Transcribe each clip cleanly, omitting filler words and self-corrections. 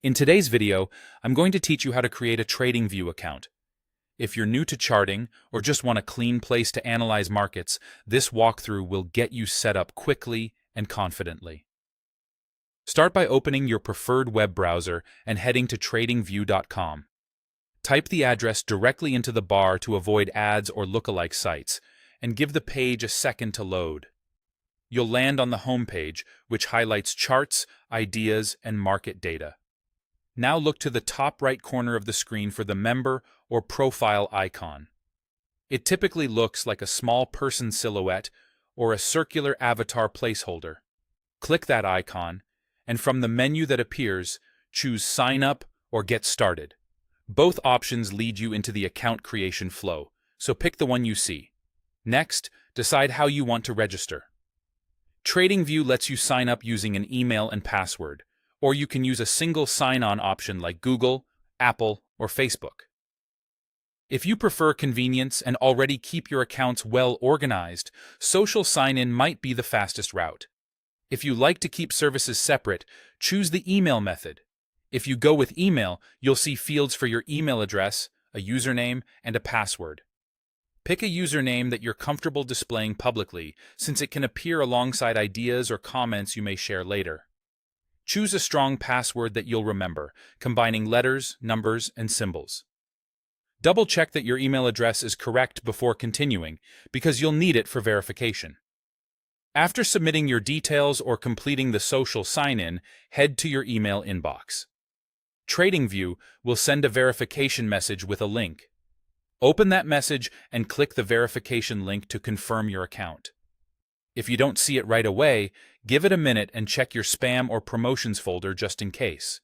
In today's video, I'm going to teach you how to create a TradingView account. If you're new to charting or just want a clean place to analyze markets, this walkthrough will get you set up quickly and confidently. Start by opening your preferred web browser and heading to TradingView.com. Type the address directly into the bar to avoid ads or lookalike sites, and give the page a second to load. You'll land on the home page, which highlights charts, ideas, and market data. Now look to the top right corner of the screen for the member or profile icon. It typically looks like a small person silhouette or a circular avatar placeholder. Click that icon, and from the menu that appears, choose Sign Up or Get Started. Both options lead you into the account creation flow, so pick the one you see. Next, decide how you want to register. TradingView lets you sign up using an email and password, or you can use a single sign-on option like Google, Apple, or Facebook. If you prefer convenience and already keep your accounts well organized, social sign-in might be the fastest route. If you like to keep services separate, choose the email method. If you go with email, you'll see fields for your email address, a username, and a password. Pick a username that you're comfortable displaying publicly, since it can appear alongside ideas or comments you may share later. Choose a strong password that you'll remember, combining letters, numbers, and symbols. Double-check that your email address is correct before continuing, because you'll need it for verification. After submitting your details or completing the social sign-in, head to your email inbox. TradingView will send a verification message with a link. Open that message and click the verification link to confirm your account. If you don't see it right away, give it a minute and check your spam or promotions folder just in case.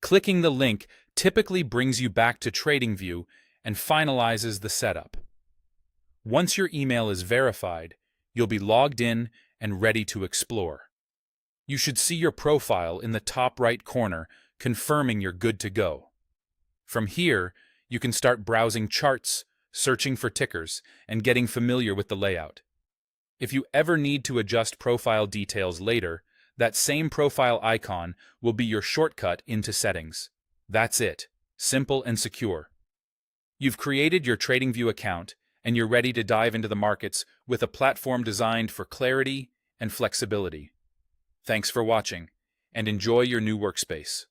Clicking the link typically brings you back to TradingView and finalizes the setup. Once your email is verified, you'll be logged in and ready to explore. You should see your profile in the top right corner, confirming you're good to go. From here, you can start browsing charts, searching for tickers, and getting familiar with the layout. If you ever need to adjust profile details later, that same profile icon will be your shortcut into settings. That's it. Simple and secure. You've created your TradingView account, and you're ready to dive into the markets with a platform designed for clarity and flexibility. Thanks for watching, and enjoy your new workspace.